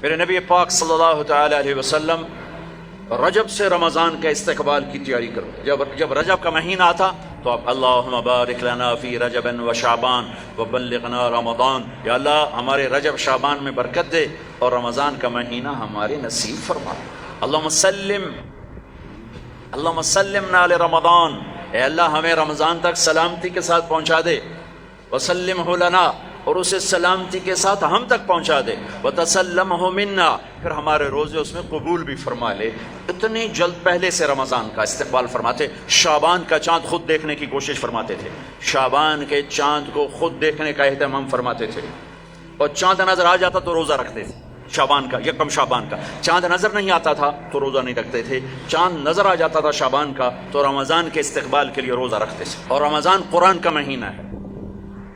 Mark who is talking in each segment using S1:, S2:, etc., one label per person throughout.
S1: میرے نبی پاک صلی اللہ تعالی علیہ وسلم رجب سے رمضان کے استقبال کی تیاری کرو. جب رجب کا مہینہ آتا تو آپ اللہم بارک لنا فی رجب و شعبان وبلغنا رمضان، یا اللہ ہمارے رجب شعبان میں برکت دے اور رمضان کا مہینہ ہمارے نصیب فرما. اللہم سلمنا لرمضان، اے اللہ ہمیں رمضان تک سلامتی کے ساتھ پہنچا دے. وسلمہ لنا، اور اسے سلامتی کے ساتھ ہم تک پہنچا دے. وتسلمہ منا، پھر ہمارے روزے اس میں قبول بھی فرما لے. اتنی جلد پہلے سے رمضان کا استقبال فرماتے. شعبان کا چاند خود دیکھنے کی کوشش فرماتے تھے، شعبان کے چاند کو خود دیکھنے کا اہتمام فرماتے تھے، اور چاند نظر آ جاتا تو روزہ رکھتے تھے. شعبان کا، یکم شعبان کا چاند نظر نہیں آتا تھا تو روزہ نہیں رکھتے تھے. چاند نظر آ جاتا تھا شعبان کا تو رمضان کے استقبال کے لیے روزہ رکھتے تھے. اور رمضان قرآن کا مہینہ ہے.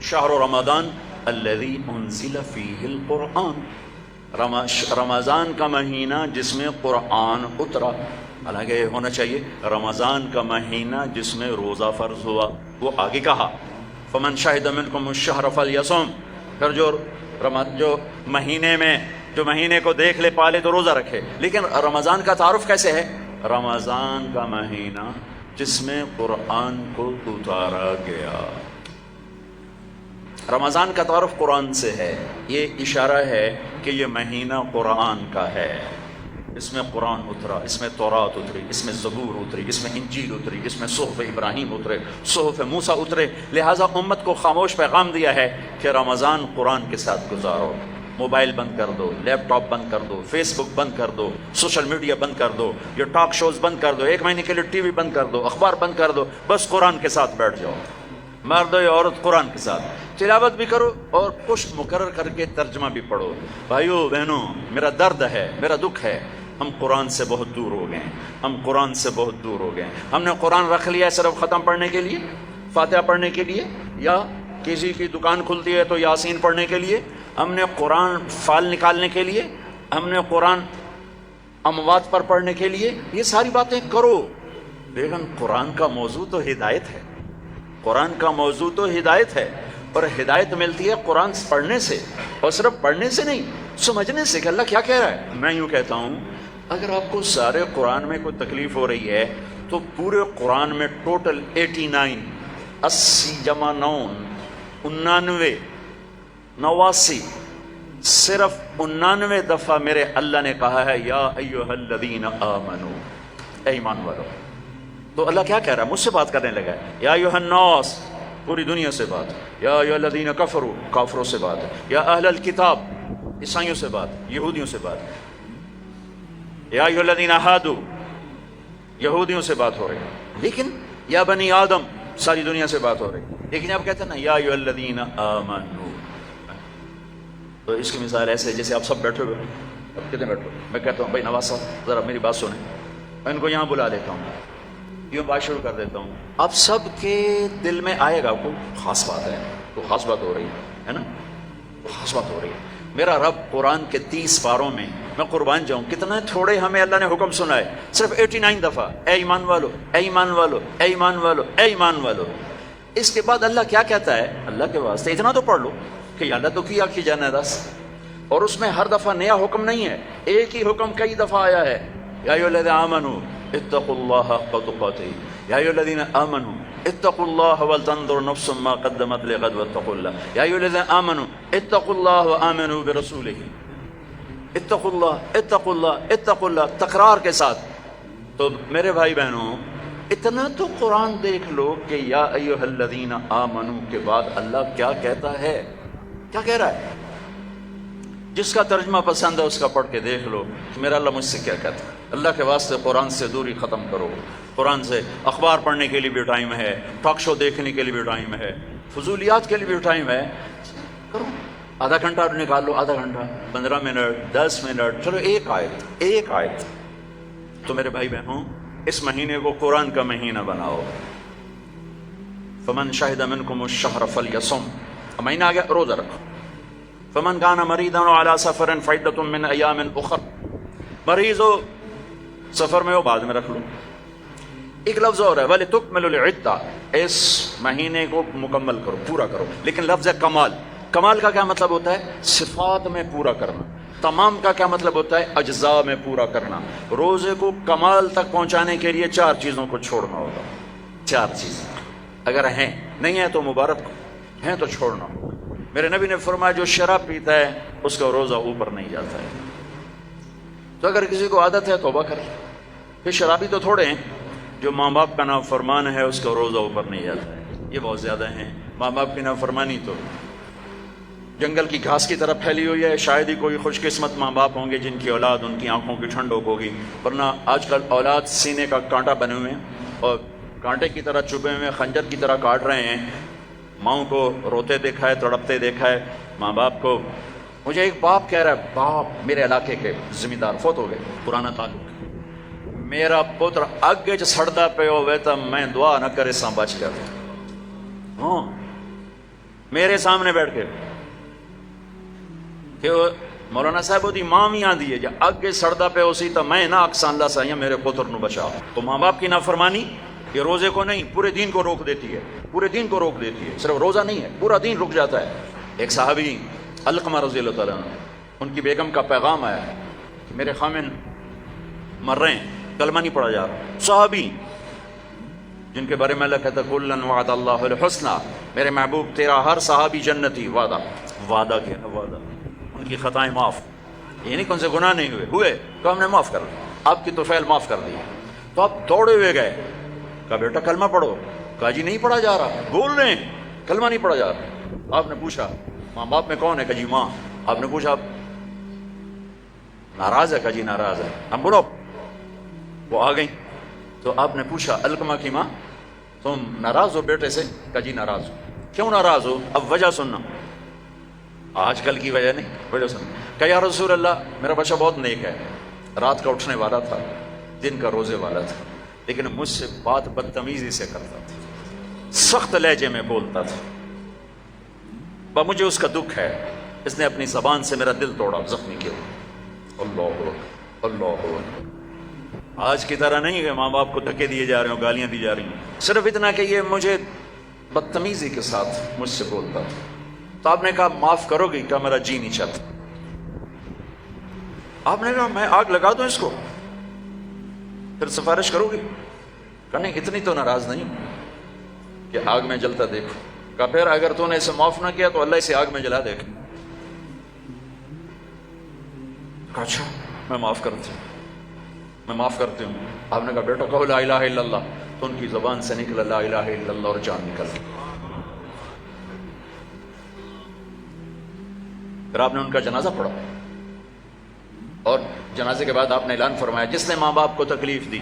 S1: شہر رمضان الذی انزل فیہ القرآن، رمضان کا مہینہ جس میں قرآن اترا. حالانکہ یہ ہونا چاہیے رمضان کا مہینہ جس میں روزہ فرض ہوا. وہ آگے کہا فمن شہد منکم الشہر فلیصم، پھر جو مہینے کو دیکھ لے پالے تو روزہ رکھے. لیکن رمضان کا تعارف کیسے ہے؟ رمضان کا مہینہ جس میں قرآن کو اتارا گیا. رمضان کا تعارف قرآن سے ہے. یہ اشارہ ہے کہ یہ مہینہ قرآن کا ہے. اس میں قرآن اترا، اس میں تورات اتری، اس میں زبور اتری، اس میں انجیل اتری، اس میں صحف ابراہیم اترے، صحف موسیٰ اترے. لہٰذا امت کو خاموش پیغام دیا ہے کہ رمضان قرآن کے ساتھ گزارو. موبائل بند کر دو، لیپ ٹاپ بند کر دو، فیس بک بند کر دو، سوشل میڈیا بند کر دو، یہ ٹاک شوز بند کر دو، 1 مہینے کے لیے ٹی وی بند کر دو، اخبار بند کر دو. بس قرآن کے ساتھ بیٹھ جاؤ. مرد یا عورت قرآن کے ساتھ تلاوت بھی کرو اور پشت مقرر کر کے ترجمہ بھی پڑھو. بھائیو بہنوں، میرا درد ہے، میرا دکھ ہے، ہم قرآن سے بہت دور ہو گئے ہیں. ہم قرآن سے بہت دور ہو گئے ہیں. ہم نے قرآن رکھ لیا ہے صرف ختم پڑھنے کے لیے، فاتحہ پڑھنے کے لیے، یا کسی کی دکان کھلتی ہے تو یاسین پڑھنے کے لیے. ہم نے قرآن فال نکالنے کے لیے، ہم نے قرآن اموات پر پڑھنے کے لیے. یہ ساری باتیں کرو، لیکن قرآن کا موضوع تو ہدایت ہے. قرآن کا موضوع تو ہدایت ہے، اور ہدایت ملتی ہے قرآن پڑھنے سے، اور صرف پڑھنے سے نہیں، سمجھنے سے کہ اللہ کیا کہہ رہا ہے. میں یوں کہتا ہوں، اگر آپ کو سارے قرآن میں کوئی تکلیف ہو رہی ہے تو پورے قرآن میں ٹوٹل 89 80 جمع 9 99 89 صرف 99 دفعہ میرے اللہ نے کہا ہے یا ایھا الذین آمنو، اے ایمان والو. تو اللہ کیا کہہ رہا ہے؟ مجھ سے بات کرنے لگا ہے. یا ایھا الناس، پوری دنیا سے بات. یا ایھا الذین کفروا، کافروں سے بات. یا اہل الکتاب، عیسائیوں سے بات، یہودیوں سے بات. یا ایھا الذین ہادوا، یہودیوں سے بات ہو رہی ہے. لیکن یا بنی آدم، ساری دنیا سے بات ہو رہی ہے. لیکن اب کہتے ہیں نا یا ایھا الذین آمنوا. تو اس کی مثال ایسے جیسے آپ سب بیٹھے ہوئے. اب کتنے بیٹھے؟ میں کہتا ہوں بھائی نواز صاحب ذرا میری بات سنیں. میں ان کو یہاں بلا لیتا ہوں، یوں بات شروع کر دیتا ہوں. اب سب کے دل میں آئے گا کوئی خاص بات ہے، تو خاص بات ہو رہی ہے نا، خاص بات ہو رہی ہے. میرا رب قرآن کے 30 پاروں میں، میں قربان جاؤں کتنا تھوڑے ہمیں اللہ نے حکم سنا ہے، صرف 89 دفعہ اے ایمان والو، اے ایمان والو، اے ایمان والو، اے ایمان والو. اس کے بعد اللہ کیا کہتا ہے؟ اللہ کے واسطے اتنا تو پڑھ لو کہ یا اللہ تو کیا کی جانا ہے 10. اور اس میں ہر دفعہ نیا حکم نہیں ہے، ایک ہی حکم کئی دفعہ آیا ہے. یا ایھا الذین آمنوا اتقوا اللہ حق تقاتہ، یا ایھا الذین آمنوا اتقوا اللہ ولتنظر نفس ما قدمت لغد واتقوا اللہ، یا ایھا الذین آمنوا اتقوا اللہ وآمنوا برسولہ. اتقوا اللہ، اتقوا اللہ، اتقوا اللہ، تکرار کے ساتھ. تو میرے بھائی بہنوں، اتنا تو قرآن دیکھ لو کہ یا ایھا الذین آمنوا کے بعد اللہ کیا کہتا ہے، کیا کہہ رہا ہے. جس کا ترجمہ پسند ہے اس کا پڑھ کے دیکھ لو کہ میرا اللہ مجھ سے کیا کہتا ہے. اللہ کے واسطے قرآن سے دوری ختم کرو. قرآن سے اخبار پڑھنے کے لیے بھی ٹائم ہے، ٹاک شو دیکھنے کے لیے بھی ٹائم ہے، فضولیات کے لیے بھی ٹائم ہے. کرو، آدھا گھنٹہ نکال لو، آدھا گھنٹہ، 15 منٹ، 10 منٹ، چلو ایک آیت. تو میرے بھائی بہنوں، اس مہینے کو قرآن کا مہینہ بناؤ. فمن شہد منکم الشہر فلیصم، مہینہ آ گیا، روزہ رکھو. فمن کان مریضا علی سفر فعدۃ من ایام اخر، مریض ہو سفر میں ہو بعد میں رکھ لو. ایک لفظ اور ہے وَلِتُكْمِلُ الْعِدَّةَ، اس مہینے کو مکمل کرو، پورا کرو. لیکن لفظ ہے کمال. کمال کا کیا مطلب ہوتا ہے؟ صفات میں پورا کرنا. تمام کا کیا مطلب ہوتا ہے؟ اجزاء میں پورا کرنا. روزے کو کمال تک پہنچانے کے لیے 4 چیزوں کو چھوڑنا ہوگا. 4 چیزیں اگر ہیں، نہیں ہیں تو مبارک، ہیں تو چھوڑنا ہوگا. میرے نبی نے فرمایا جو شراب پیتا ہے اس کا روزہ اوپر نہیں جاتا ہے. تو اگر کسی کو عادت ہے توبہ کر. پھر شرابی تو تھوڑے ہیں، جو ماں باپ کا نافرمان ہے اس کا روزہ اوپر نہیں جاتا ہے، یہ بہت زیادہ ہیں. ماں باپ کی نافرمانی تو جنگل کی گھاس کی طرف پھیلی ہوئی ہے. شاید ہی کوئی خوش قسمت ماں باپ ہوں گے جن کی اولاد ان کی آنکھوں کی ٹھنڈک ہوگی، ورنہ آج کل اولاد سینے کا کانٹا بنے ہوئے ہیں اور کانٹے کی طرح چبھے ہوئے خنجر کی طرح کاٹ رہے ہیں. ماؤں کو روتے دیکھا ہے، تڑپتے دیکھا ہے، ماں باپ کو. مجھے ایک باپ کہہ رہا ہے، باپ میرے علاقے کے زمیندار فوت ہو گئے، پرانا تعلق، میرا پتر اگے چ سڑتا پہ ہوئے تو میں دعا نہ کرے سا بچ گیا. ہاں میرے سامنے بیٹھ کے کہ مولانا صاحب دی ماں بھی آندی ہے جا اگے سڑدا پہ اسی تو میں نہ اکسان لا سا میرے پتر نو بچا. تو ماں باپ کی نافرمانی یہ روزے کو نہیں پورے دین کو روک دیتی ہے، پورے دین کو روک دیتی ہے. صرف روزہ نہیں ہے، پورا دین رک جاتا ہے. ایک صحابی علقمہ رضی اللہ تعالیٰ عنہ، ان کی بیگم کا پیغام آیا ہے کہ میرے خامن مر رہے ہیں، کلمہ نہیں پڑھا جا رہا. صحابی جن کے بارے میں اللہ کہتا ہے کلن وعد اللہ الحسنى، میرے محبوب تیرا ہر صحابی جنتی. وعدہ کیا نا، وعدہ. ان کی خطائیں معاف، یہ نہیں کہ ان سے گناہ نہیں ہوئے تو ہم نے معاف کر دیا، آپ کی توفیل معاف کر دی. تو آپ دوڑے ہوئے گئے، کہا بیٹا کلمہ پڑھو. کہا جی نہیں پڑھا جا رہا، بول رہے ہیں کلمہ نہیں پڑھا جا رہا. آپ نے پوچھا ماں باپ میں کون ہے؟ کہا جی ماں. آپ نے پوچھا ناراض ہے؟ کہا جی ناراض ہے. ہم بولو وہ آ گئیں. تو آپ نے پوچھا علقمہ کی ماں تم ناراض ہو بیٹے سے؟ کہا جی ناراض ہو. کیوں ناراض ہو؟ اب وجہ سننا، آج کل کی وجہ نہیں، وجہ سننا. کہ یا رسول اللہ میرا بچہ بہت نیک ہے، رات کا اٹھنے والا تھا، دن کا روزے والا تھا، لیکن مجھ سے بات بدتمیزی سے کرتا تھا، سخت لہجے میں بولتا تھا. مجھے اس کا دکھ ہے، اس نے اپنی زبان سے میرا دل توڑا، زخمی کیا. اللہ اللہ. آج کی طرح نہیں کہ ماں باپ کو دھکے دیے جا رہے ہوں، گالیاں دی جا رہی ہیں، صرف اتنا کہ یہ مجھے بدتمیزی کے ساتھ مجھ سے بولتا تھا. تو آپ نے کہا معاف کرو گی؟ کہا میرا جی نہیں چاہتا. آپ نے کہا میں آگ لگا دوں اس کو، پھر سفارش کرو گی؟ کہا نہیں اتنی تو ناراض نہیں کہ آگ میں جلتا دیکھو. کہا پھر اگر تو نے اسے معاف نہ کیا تو اللہ اسے آگ میں جلا دے گا. کہا اچھا میں معاف کرتی ہوں، میں معاف کرتی ہوں. آپ نے کہا بیٹا کہو لا الہ الا اللہ. تو ان کی زبان سے نکلا لا الہ الا اللہ اور جان نکل گئی. پھر آپ نے ان کا جنازہ پڑھا اور جنازے کے بعد آپ نے اعلان فرمایا جس نے ماں باپ کو تکلیف دی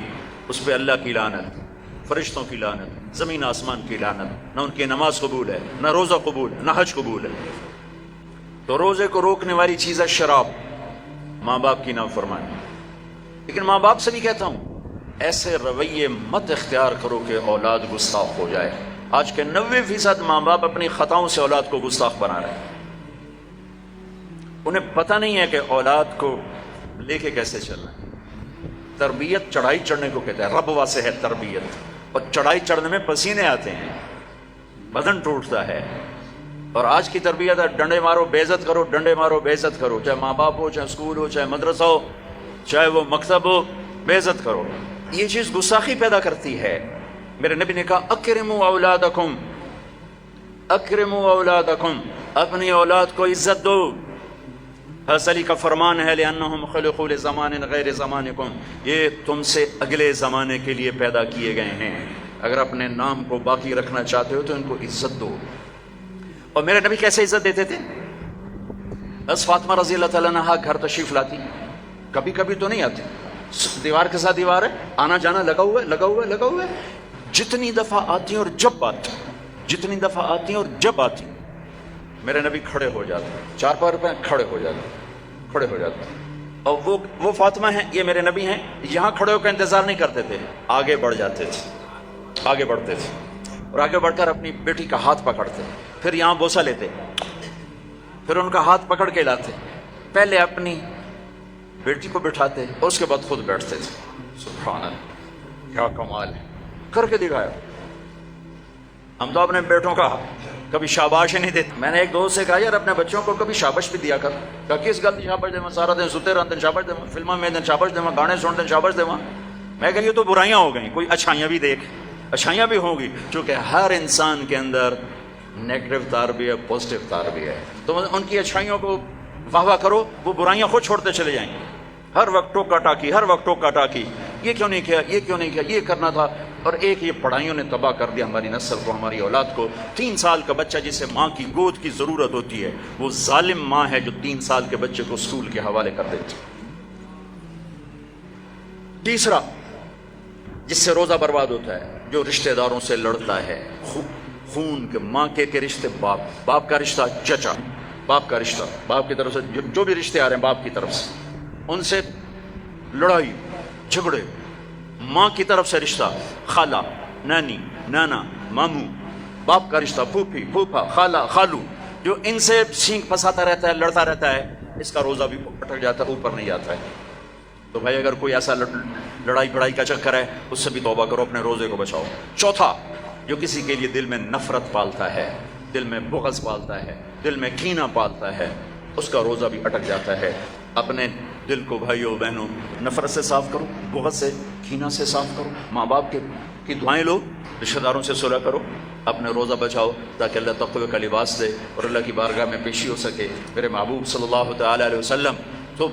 S1: اس پہ اللہ کی لعنت، فرشتوں کی لعنت، زمین آسمان کی لعنت. نہ ان کی نماز قبول ہے، نہ روزہ قبول ہے، نہ حج قبول ہے. تو روزے کو روکنے والی چیز ہے شراب، ماں باپ کی نافرمانی. لیکن ماں باپ سے بھی کہتا ہوں ایسے رویے مت اختیار کرو کہ اولاد گستاخ ہو جائے. آج کے 90% ماں باپ اپنی خطاؤں سے اولاد کو گستاخ بنا رہے ہیں. انہیں پتہ نہیں ہے کہ اولاد کو لے کے کیسے چلنا ہے. تربیت چڑھائی چڑھنے کو کہتے ہیں، رب واسے ہے تربیت. اور چڑھائی چڑھنے میں پسینے آتے ہیں، بدن ٹوٹتا ہے. اور آج کی تربیت ہے ڈنڈے مارو بے عزت کرو، ڈنڈے مارو بے عزت کرو، چاہے ماں باپ ہو، چاہے اسکول ہو، چاہے مدرسہ ہو، چاہے وہ مکتب ہو، بے عزت کرو. یہ چیز گستاخی پیدا کرتی ہے. میرے نبی نے کہا اکرموا اولادکم، اکرموا اولادکم، اپنی اولاد کو عزت دو. حضرت علی کا فرمان ہے لأنہم خلقوا لزمان غیر زمانکم، یہ تم سے اگلے زمانے کے لیے پیدا کیے گئے ہیں. اگر اپنے نام کو باقی رکھنا چاہتے ہو تو ان کو عزت دو. اور میرے نبی کیسے عزت دیتے تھے؟ بس فاطمہ رضی اللہ تعالیٰ عنہا گھر تشریف لاتی، کبھی کبھی تو نہیں آتی، دیوار کے ساتھ دیوار ہے، آنا جانا لگا ہوا ہے، لگا ہوا ہے، لگا ہوا ہے. جتنی دفعہ آتی ہیں اور جب آتی، جتنی دفعہ آتی ہیں اور جب آتی، میرے نبی کھڑے ہو جاتے، 4 پیر کھڑے ہو جاتے، کھڑے ہو جاتے. اور وہ فاطمہ ہیں، یہ میرے نبی ہیں، یہاں کھڑے ہو کر انتظار نہیں کرتے تھے، آگے بڑھ جاتے تھے، آگے بڑھتے تھے اور آگے بڑھ کر اپنی بیٹی کا ہاتھ پکڑتے، پھر یہاں بوسہ لیتے، پھر ان کا ہاتھ پکڑ کے لاتے، پہلے اپنی بیٹی کو بٹھاتے اور اس کے بعد خود بیٹھتے تھے. سبحان اللہ، کیا کمال ہے، کر کے دکھایا. ہم تو اپنے بیٹوں کا کبھی شاباش ہی نہیں دیتے. میں نے ایک دوست سے کہا یار اپنے بچوں کو کبھی شاباش بھی دیا کر. کہا کس گل کی شاباش دے؟ سارا دن ستے رہتے شاباش دے، فلموں میں دن شاباش دے، گانے سنتے شاباش دے. میں کہ یہ تو برائیاں ہو گئیں، کوئی اچھائیاں بھی دیکھ. اچھائیاں بھی ہوں گی، چونکہ ہر انسان کے اندر نیگیٹو تار بھی ہے، پازیٹو تار بھی ہے. تو ان کی اچھائیوں کو واہ واہ کرو، وہ برائیاں خود چھوڑتے چلے جائیں گے. ہر وقت ٹوکا ٹاکی، ہر وقت ٹوکا ٹاکی، یہ کیوں نہیں کیا، یہ کیوں نہیں کیا، یہ کرنا تھا. اور ایک یہ پڑھائیوں نے تباہ کر دیا ہماری نسل کو، ہماری اولاد کو. 3 سال کا بچہ جسے ماں کی گود کی ضرورت ہوتی ہے، وہ ظالم ماں ہے جو 3 سال کے بچے کو اسکول کے حوالے کر دیتی. تیسرا جس سے روزہ برباد ہوتا ہے، جو رشتہ داروں سے لڑتا ہے. خون کے، ماں کے رشتے، باپ کا رشتہ، چچا، باپ کا رشتہ، باپ کی طرف سے جو بھی رشتے آ رہے ہیں باپ کی طرف سے، ان سے لڑائی جھگڑے. ماں کی طرف سے رشتہ، خالہ، نانی، نانا، ماموں. باپ کا رشتہ، پھوپھی، پھوپھا، خالہ، خالو، جو ان سے سینگ پھنساتا رہتا ہے، لڑتا رہتا ہے، اس کا روزہ بھی اٹک جاتا ہے، اوپر نہیں آتا ہے. تو بھائی اگر کوئی ایسا لڑائی بڑائی کا چکر ہے، اس سے بھی توبہ کرو، اپنے روزے کو بچاؤ. چوتھا، جو کسی کے لیے دل میں نفرت پالتا ہے، دل میں بغض پالتا ہے، دل میں کینہ پالتا ہے، اس کا روزہ بھی اٹک جاتا ہے. اپنے دل کو بھائیوں بہنوں نفرت سے صاف کرو، بغض سے، کینہ سے صاف کرو. ماں باپ کی دعائیں لو، رشتہ داروں سے صلح کرو، اپنے روزہ بچاؤ تاکہ اللہ تقوی کا لباس دے اور اللہ کی بارگاہ میں پیشی ہو سکے. میرے محبوب صلی اللہ تعالی علیہ وسلم تو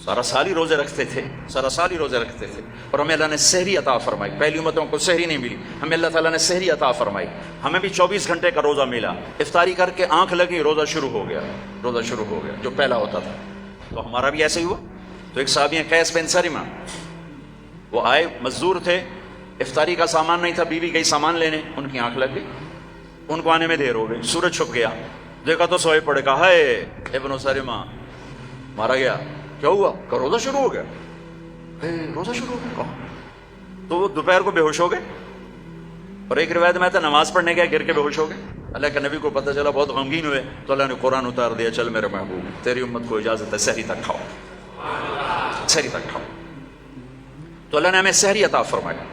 S1: سارا سال ہی روزے رکھتے تھے، سارا سال ہی روزے رکھتے تھے. اور ہمیں اللہ نے سحری عطا فرمائی. پہلی امتوں کو سحری نہیں ملی، ہمیں اللہ تعالیٰ نے سحری عطا فرمائی. ہمیں بھی 24 گھنٹے کا روزہ ملا. افطاری کر کے آنکھ لگی، روزہ شروع ہو گیا، روزہ شروع ہو گیا جو پہلا ہوتا تھا. تو ہمارا بھی ایسے ہی ہوا. تو ایک صحابی ہیں قیس بن سرمہ، وہ آئے، مزدور تھے، افطاری کا سامان نہیں تھا، بیوی گئی سامان لینے، ان کی آنکھ لگ گئی، ان کو آنے میں دیر ہو گئی. سورج چھپ گیا، دیکھا تو سوئے پڑے. کہا ہائے ابن سرمہ مارا گیا. کیا ہوا؟ کہ روزہ شروع ہو گیا. روزہ شروع ہو گیا کہاں؟ تو وہ دوپہر کو بے ہوش ہو گئے. اور ایک روایت میں تھا نماز پڑھنے گیا، گر کے بے ہوش ہو گئے. اللہ کے نبی کو پتہ چلا، بہت غمگین ہوئے. تو اللہ نے قرآن اتار دیا، چل میرے محبوب تیری امت کو اجازت ہے سحری تک کھاؤ، سحری تک کھاؤ. تو اللہ نے ہمیں سحری عطا فرمایا.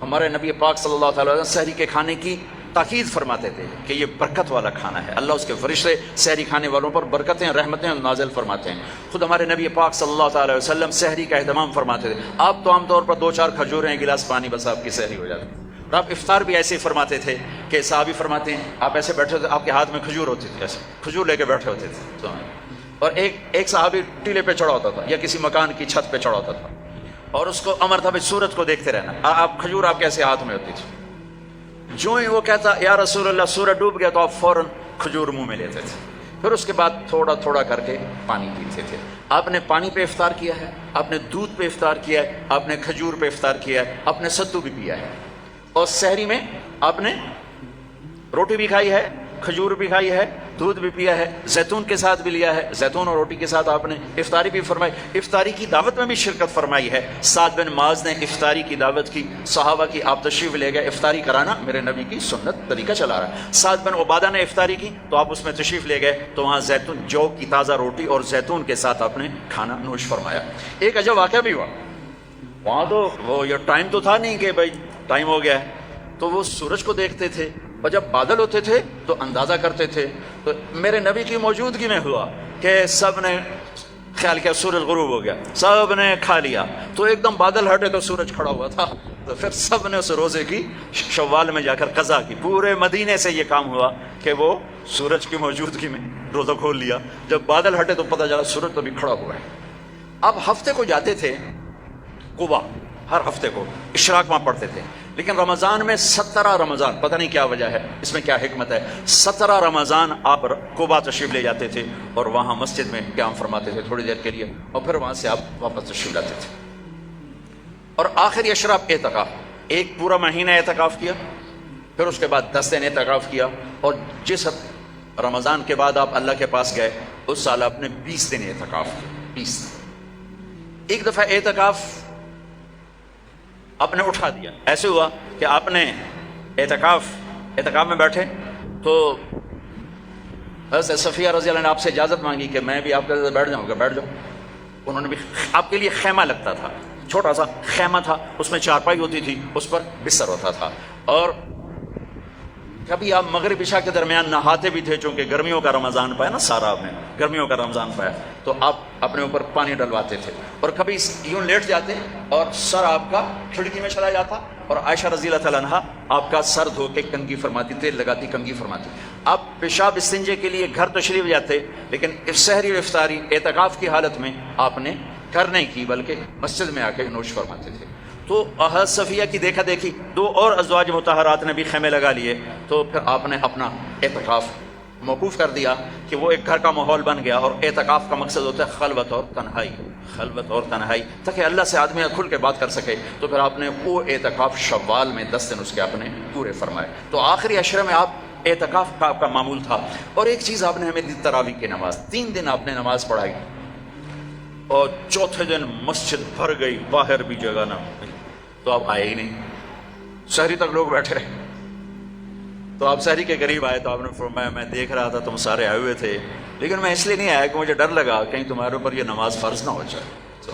S1: ہمارے نبی پاک صلی اللہ تعالی وسلم سحری کے کھانے کی تاکید فرماتے تھے کہ یہ برکت والا کھانا ہے. اللہ اس کے فرشتے سحری کھانے والوں پر برکتیں، رحمتیں نازل فرماتے ہیں. خود ہمارے نبی پاک صلی اللہ تعالی وسلم سحری کا اہتمام فرماتے تھے. آپ تو عام طور پر 2-4 کھجوریں، ایک گلاس پانی، بس آپ کی سحری ہو جاتی. اور آپ افطار بھی ایسے ہی فرماتے تھے کہ صحابی فرماتے ہیں آپ ایسے بیٹھے ہوتے، آپ کے ہاتھ میں کھجور ہوتی تھی، ایسے کھجور لے کے بیٹھے ہوتے تھے. اور ایک صحابی ٹیلے پہ چڑھا ہوتا تھا یا کسی مکان کی چھت پہ چڑھا ہوتا تھا، اور اس کو امر تھا بھائی سورج کو دیکھتے رہنا. آپ کھجور آپ کیسے ہاتھ میں ہوتی تھی. جو ہی وہ کہتا یا رسول اللہ سورج ڈوب گیا، تو آپ فوراً کھجور منہ میں لیتے تھے. پھر اس کے بعد تھوڑا تھوڑا کر کے پانی پیتے تھے. آپ نے پانی پہ افطار کیا ہے، آپ نے دودھ پہ افطار کیا ہے، آپ نے کھجور پہ افطار کیا ہے، آپ نے ستو بھی پیا ہے. اور سحری میں آپ نے روٹی بھی کھائی ہے، کھجور بھی کھائی ہے، دودھ بھی پیا ہے، زیتون کے ساتھ بھی لیا ہے، زیتون اور روٹی کے ساتھ آپ نے افطاری بھی فرمائی. افطاری کی دعوت میں بھی شرکت فرمائی ہے. سعد بن معاذ نے افطاری کی دعوت کی، صحابہ کی، آپ تشریف لے گئے. افطاری کرانا میرے نبی کی سنت، طریقہ چلا رہا ہے. سعد بن عبادہ نے افطاری کی تو آپ اس میں تشریف لے گئے، تو وہاں زیتون، جو کی تازہ روٹی اور زیتون کے ساتھ آپ نے کھانا نوش فرمایا. ایک عجب واقعہ بھی ہوا وہاں. تو وہ یہ ٹائم تو تھا نہیں کہ بھائی ٹائم ہو گیا ہے، تو وہ سورج کو دیکھتے تھے، اور جب بادل ہوتے تھے تو اندازہ کرتے تھے. تو میرے نبی کی موجودگی میں ہوا کہ سب نے خیال کیا سورج غروب ہو گیا، سب نے کھا لیا. تو ایک دم بادل ہٹے تو سورج کھڑا ہوا تھا. تو پھر سب نے اس روزے کی شوال میں جا کر قضا کی. پورے مدینے سے یہ کام ہوا کہ وہ سورج کی موجودگی میں روزہ کھول لیا. جب بادل ہٹے تو پتہ چلا سورج تو بھی کھڑا ہوا ہے. اب ہفتے کو جاتے تھے قبا، ہر ہفتے کو اشراق وہاں پڑھتے تھے. لیکن رمضان میں 17 رمضان، پتہ نہیں کیا وجہ ہے، اس میں کیا حکمت ہے، 17 رمضان آپ قبا تشریف لے جاتے تھے اور وہاں مسجد میں قیام فرماتے تھے تھوڑی دیر کے لیے، اور پھر وہاں سے آپ واپس تشریف لاتے تھے. اور آخری اشراف اعتکاف، ایک پورا مہینہ اعتکاف کیا، پھر اس کے بعد 10 دن اعتکاف کیا. اور جس رمضان کے بعد آپ اللہ کے پاس گئے اس سال آپ نے 20 دن اعتکاف کیا. 20 ایک دفعہ اعتکاف آپ نے اٹھا دیا. ایسے ہوا کہ آپ نے اعتکاف میں بیٹھے تو حضرت صفیہ رضی اللہ عنہ نے آپ سے اجازت مانگی کہ میں بھی آپ کے ساتھ بیٹھ جاؤں گا. بیٹھ جاؤ. انہوں نے بھی، آپ کے لیے خیمہ لگتا تھا، چھوٹا سا خیمہ تھا، اس میں چارپائی ہوتی تھی، اس پر بستر ہوتا تھا. اور کبھی آپ مغرب عشاء کے درمیان نہاتے بھی تھے، چونکہ گرمیوں کا رمضان پایا نا، سارا میں گرمیوں کا رمضان پایا، تو آپ اپنے اوپر پانی ڈلواتے تھے، اور کبھی یوں لیٹ جاتے اور سر آپ کا کھڑکی میں چلا جاتا، اور عائشہ رضی اللہ تعالیٰ عنہا آپ کا سر دھو کے کنگھی فرماتی، تیل لگاتی کنگھی فرماتی۔ آپ پیشاب استنجے کے لیے گھر تشریف جاتے، لیکن سحری اور افطاری اعتکاف کی حالت میں آپ نے گھر نہیں کی، بلکہ مسجد میں آ کے نوش فرماتے تھے۔ تو حضرت صفیہ کی دیکھا دیکھی دو اور ازواج مطہرات نے بھی خیمے لگا لیے، تو پھر آپ نے اپنا اعتکاف موقوف کر دیا کہ وہ ایک گھر کا ماحول بن گیا، اور اعتکاف کا مقصد ہوتا ہے خلوت اور تنہائی، خلوت اور تنہائی، تاکہ اللہ سے آدمی کھل کے بات کر سکے۔ تو پھر آپ نے وہ اعتکاف شوال میں 10 دن اس کے آپ نے پورے فرمائے۔ تو آخری عشرے میں آپ اعتکاف کا آپ کا معمول تھا۔ اور ایک چیز آپ نے ہمیں دی، تراویح کی نماز، 3 دن آپ نے نماز پڑھائی، اور چوتھے دن مسجد بھر گئی، باہر بھی جگہ نہ ملی، تو آپ آئے ہی نہیں، شہری تک لوگ بیٹھے رہے۔ تو آپ شہری کے قریب آئے تو آپ نے فرمایا میں دیکھ رہا تھا تم سارے آئے ہوئے تھے، لیکن میں اس لیے نہیں آیا کہ مجھے ڈر لگا کہیں تمہارے اوپر یہ نماز فرض نہ ہو جائے، تو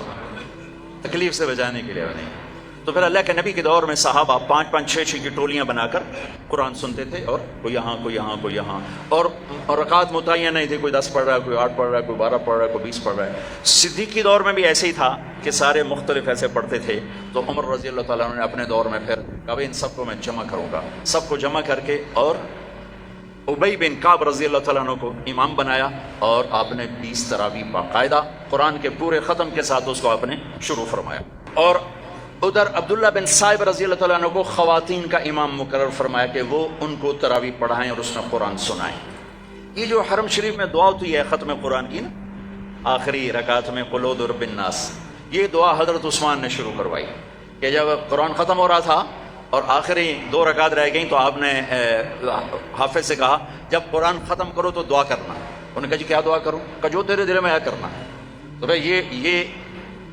S1: تکلیف سے بچانے کے لیے نہیں۔ تو پھر اللہ کے نبی کے دور میں صحابہ 5-5 6-6 کی ٹولیاں بنا کر قرآن سنتے تھے، اور کوئی یہاں کوئی یہاں کوئی یہاں، اور رکعت متعین نہیں تھی، کوئی 10 پڑھ رہا ہے، کوئی 8 پڑھ رہا ہے، کوئی 12 پڑھ رہا ہے، کوئی 20 پڑھ رہا ہے۔ صدیق کے دور میں بھی ایسے ہی تھا کہ سارے مختلف ایسے پڑھتے تھے۔ تو عمر رضی اللہ تعالیٰ عنہ نے اپنے دور میں پھر کہا ان سب کو میں جمع کروں گا، سب کو جمع کر کے، اور ابی بن کعب رضی اللہ تعالیٰ عنہ کو امام بنایا، اور آپ نے 20 تراویح باقاعدہ قرآن کے پورے ختم کے ساتھ اس کو آپ نے شروع فرمایا۔ اور ادھر عبداللہ بن صائب رضی اللہ تعالیٰ عنہ کو خواتین کا امام مقرر فرمایا کہ وہ ان کو تراویح پڑھائیں اور اس میں قرآن سنائیں۔ یہ جو حرم شریف میں دعا ہوتی ہے ختم قرآن کی نا، آخری رکعت میں قل اعوذ برب الناس، یہ دعا حضرت عثمان نے شروع کروائی کہ جب قرآن ختم ہو رہا تھا اور آخری 2 رکعت رہ گئیں، تو آپ نے حافظ سے کہا جب قرآن ختم کرو تو دعا کرنا۔ انہوں نے کہا جی کیا دعا کروں؟ کہ جو تیرے دل میں آیا کرنا۔ تو بھائی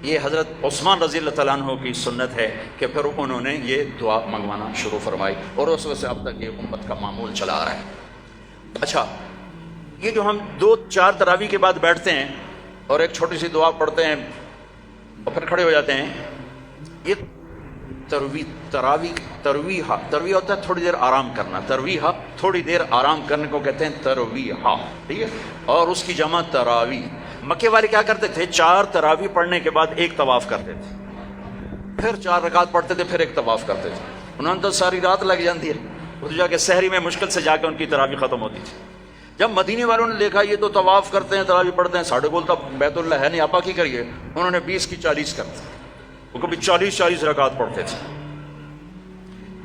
S1: یہ حضرت عثمان رضی اللہ تعالیٰ عنہ کی سنت ہے کہ پھر انہوں نے یہ دعا منگوانا شروع فرمائی، اور اس وجہ سے اب تک یہ امت کا معمول چلا آ رہا ہے۔ اچھا، یہ جو ہم 2-4 تراویح کے بعد بیٹھتے ہیں اور ایک چھوٹی سی دعا پڑھتے ہیں اور پھر کھڑے ہو جاتے ہیں، یہ ترویح ہوتا ہے تھوڑی دیر آرام کرنا، ترویح تھوڑی دیر آرام کرنے کو کہتے ہیں ترویح، ٹھیک ہے؟ اور اس کی جمع تراویح۔ مکے والے کیا کرتے تھے؟ 4 تراویح پڑھنے کے بعد 1 طواف کرتے تھے، پھر 4 رکعت پڑھتے تھے، پھر 1 طواف کرتے تھے۔ انہوں نے تو ساری رات لگ جاتی ہے، وہ جا کے سحری میں مشکل سے جا کے ان کی تراویح ختم ہوتی تھی۔ جب مدینے والوں نے دیکھا یہ تو طواف کرتے ہیں تراویح پڑھتے ہیں، ساڑھے کول تو بیت اللہ ہے نہیں، آپا کی کریے، انہوں نے 20 کی 40 کر دی، وہ کبھی 40 رکعت پڑھتے تھے۔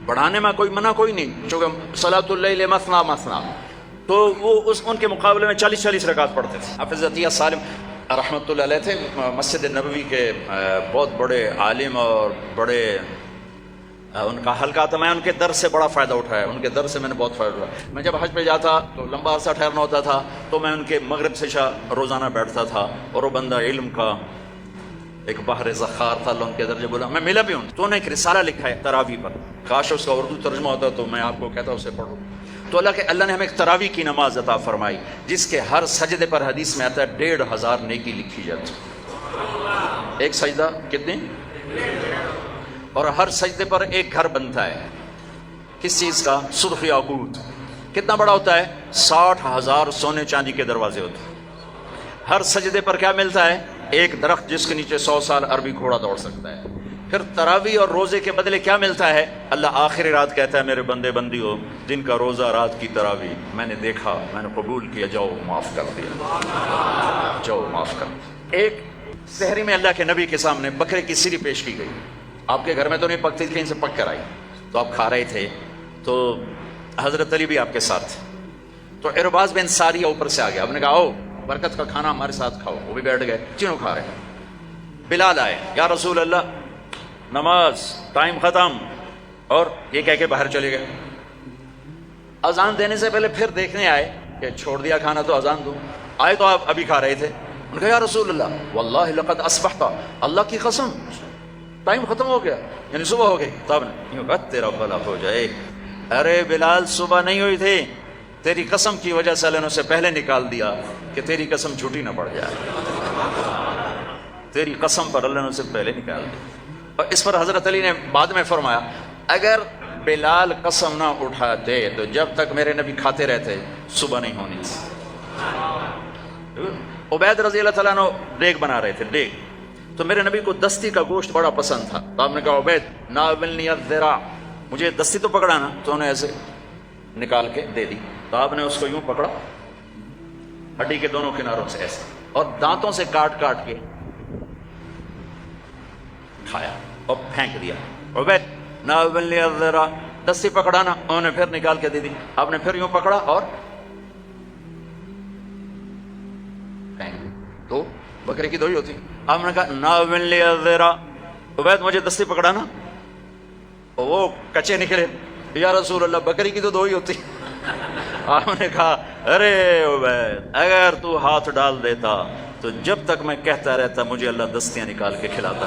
S1: بڑھانے میں کوئی منع کوئی نہیں، چونکہ صلاۃ اللیل مثنی مثنی، تو وہ ان کے مقابلے میں 40 رکعت پڑھتے تھے۔ حافظ عطیہ سالم رحمۃ اللہ علیہ تھے، مسجد نبوی کے بہت بڑے عالم اور بڑے ان کا حلقہ تھا، میں ان کے درس سے بڑا فائدہ اٹھایا، ان کے درس سے میں نے بہت فائدہ اٹھایا۔ میں جب حج پہ جاتا تو لمبا عرصہ ٹھہرنا ہوتا تھا، تو میں ان کے مغرب سے عشاء روزانہ بیٹھتا تھا، اور وہ بندہ علم کا ایک بحر ذخار تھا، اللہ ان کے درجے بولا، میں ملا بھی ہوں۔ تو انہوں نے ایک رسالہ لکھا ہے تراویح پر، کاش اس کا اردو ترجمہ ہوتا تو میں آپ کو کہتا اسے پڑھو۔ تو اللہ نے ہمیں ایک تراویح کی نماز عطا فرمائی، جس کے ہر سجدے پر حدیث میں آتا ہے 1500 نیکی لکھی جاتی۔ ایک سجدہ کتنے؟ اور ہر سجدے پر ایک گھر بنتا ہے، کس چیز کا؟ سرخ یاقوت۔ کتنا بڑا ہوتا ہے؟ 60,000 سونے چاندی کے دروازے ہوتے ہیں۔ ہر سجدے پر کیا ملتا ہے؟ ایک درخت جس کے نیچے 100 سال عربی گھوڑا دوڑ سکتا ہے۔ پھر تراویح اور روزے کے بدلے کیا ملتا ہے؟ اللہ آخری رات کہتا ہے میرے بندے بندی ہو، دن کا روزہ رات کی تراویح میں نے دیکھا، میں نے قبول کیا، جاؤ معاف کر دیا، جاؤ معاف کر دیا۔ ایک سحری میں اللہ کے نبی کے سامنے بکرے کی سیری پیش کی گئی، آپ کے گھر میں تو نہیں پکتی تھی، کہیں سے پک کر آئی، تو آپ کھا رہے تھے، تو حضرت علی بھی آپ کے ساتھ تھے۔ تو ارباز بن ساریہ اوپر سے آ گیا، آپ نے کہا آؤ برکت کا کھانا ہمارے ساتھ کھاؤ، وہ بھی بیٹھ گئے، تینوں کھا رہے ہیں۔ بلال آئے، یا رسول اللہ نماز ٹائم ختم، اور یہ کہہ کے باہر چلے گئے۔ اذان دینے سے پہلے پھر دیکھنے آئے کہ چھوڑ دیا کھانا تو اذان دو، آئے تو آپ ابھی کھا رہے تھے۔ انہوں نے کہا یا رسول اللہ واللہ لقد اصبحت، اللہ کی قسم ٹائم ختم ہو گیا، یعنی صبح ہو گئی۔ تو آپ نے یوں کہا تیرا بھلا ہو جائے، ارے بلال صبح نہیں ہوئی تھی، تیری قسم کی وجہ سے اللہ نے اسے پہلے نکال دیا کہ تیری قسم جھوٹی نہ پڑ جائے، تیری قسم پر اللہ نے اسے پہلے نکال دیا۔ اور اس پر حضرت علی نے بعد میں فرمایا اگر بلال قسم نہ اٹھاتے تو جب تک میرے نبی کھاتے رہتے صبح نہیں ہونی تھی۔ عبید رضی اللہ تعالیٰ عنہ دیگ بنا رہے تھے، دیگ، تو میرے نبی کو دستی کا گوشت بڑا پسند تھا، تو آپ نے کہا عبید ناولنی الذراع، مجھے دستی تو پکڑانا، تو انہیں ایسے نکال کے دے دی، تو آپ نے اس کو یوں پکڑا ہڈی کے دونوں کناروں سے ایسے، اور دانتوں سے کاٹ کاٹ کے کھایا اور پھینک دیا۔ عبید ناولنی الذراع، دستی پکڑانا، انہوں نے پھر نکال کے دے دی، آپ نے پھر یوں پکڑا اور دو، بکرے کی دو ہی ہوتی، آپ نے کہا ناولنی الذراع، عبید مجھے دستی پکڑانا، وہ کچے نکلے، یا رسول اللہ بکری کی تو دو ہی ہوتی۔ آپ نے کہا ارے عبید اگر تو ہاتھ ڈال دیتا تو جب تک میں کہتا رہتا مجھے اللہ دستیاں نکال کے کھلاتا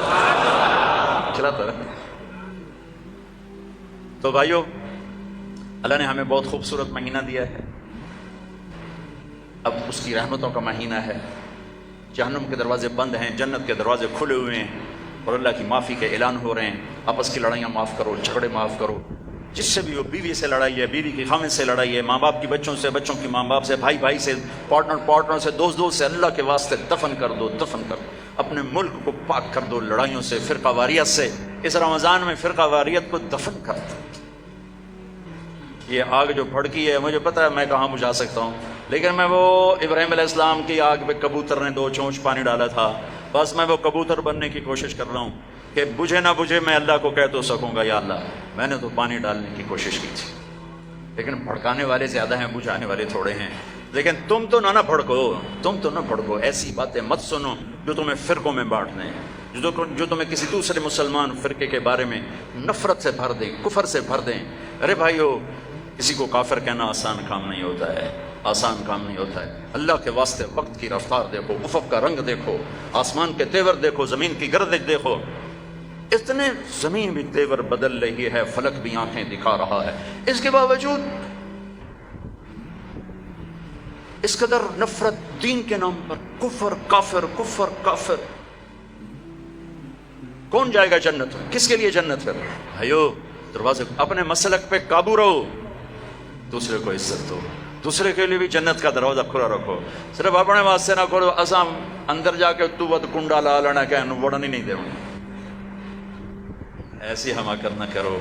S1: رہتا۔ تو بھائیو، اللہ نے ہمیں بہت خوبصورت مہینہ دیا ہے، اب اس کی رحمتوں کا مہینہ ہے، جہنم کے دروازے بند ہیں، جنت کے دروازے کھلے ہوئے ہیں، اور اللہ کی معافی کے اعلان ہو رہے ہیں۔ آپس کی لڑائیاں معاف کرو، جھگڑے معاف کرو، جس سے بھی ہو، بیوی سے لڑائی ہے، بیوی کی خامد سے لڑائی ہے، ماں باپ کی بچوں سے، بچوں کی ماں باپ سے، بھائی بھائی سے، پارٹنر سے، دوست سے، اللہ کے واسطے دفن کر دو، دفن کر دو، اپنے ملک کو پاک کر دو لڑائیوں سے، فرقہ واریت سے۔ اس رمضان میں فرقہ واریت کو دفن کر دو۔ یہ آگ جو بھڑکی ہے، مجھے پتا ہے میں کہاں بجھا سکتا ہوں، لیکن میں وہ ابراہیم علیہ السلام کی آگ پہ کبوتر نے 2 چونچ پانی ڈالا تھا، بس میں وہ کبوتر بننے کی کوشش کر رہا ہوں کہ بجھے نہ بجھے میں اللہ کو کہہ تو سکوں گا یا اللہ میں نے تو پانی ڈالنے کی کوشش کی تھی، لیکن بھڑکانے والے زیادہ ہیں، بجھانے والے تھوڑے ہیں۔ لیکن تم تو نہ بھڑکو، ایسی باتیں مت سنو جو تمہیں فرقوں میں بانٹ دیں، جو تمہیں کسی دوسرے مسلمان فرقے کے بارے میں نفرت سے بھر دیں، کفر سے بھر دیں۔ ارے بھائیو، کسی کو کافر کہنا آسان کام نہیں ہوتا ہے، آسان کام نہیں ہوتا ہے۔ اللہ کے واسطے وقت کی رفتار دیکھو، افق کا رنگ دیکھو، آسمان کے تیور دیکھو، زمین کی گردش دیکھو، اتنے زمین بھی تیور بدل رہی ہے، فلک بھی آنکھیں دکھا رہا ہے، اس کے باوجود اس قدر نفرت دین کے نام پر، کفر کافر، کفر کافر۔ کون جائے گا جنت؟ کس کے لیے جنت ہے؟ بھائیو، دروازے اپنے مسلک پہ قابو رہو، دوسرے کو عزت دو، دوسرے کے لیے بھی جنت کا دروازہ کھلا رکھو، صرف اپنے واسطے نہ کرو اساں اندر جا کے تو ود کنڈا لا لینا کہ وڑن ہی نہیں دے، ایسی حماقت نہ کرو۔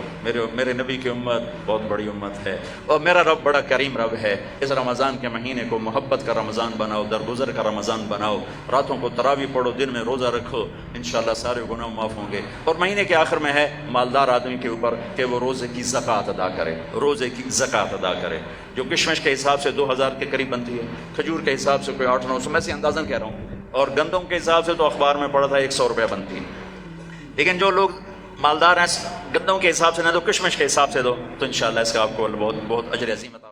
S1: میرے نبی کی امت بہت بڑی امت ہے، اور میرا رب بڑا کریم رب ہے۔ اس رمضان کے مہینے کو محبت کا رمضان بناؤ، درگزر کا رمضان بناؤ، راتوں کو تراویح پڑھو، دن میں روزہ رکھو، انشاءاللہ سارے گناہ معاف ہوں گے۔ اور مہینے کے آخر میں ہے مالدار آدمی کے اوپر کہ وہ روزے کی زکوٰۃ ادا کرے، روزے کی زکوٰۃ ادا کرے، جو کشمش کے حساب سے 2000 کے قریب بنتی ہے، کھجور کے حساب سے کوئی 800-900، میں سے اندازاً کہہ رہا ہوں، اور گندم کے حساب سے تو اخبار میں پڑھا تھا 100 روپے بنتی ہے۔ لیکن جو لوگ مالدار ہیں، گندم کے حساب سے نہ دو، کشمش کے حساب سے دو، تو انشاءاللہ اس کا آپ کو بہت بہت اجر عظیم عطا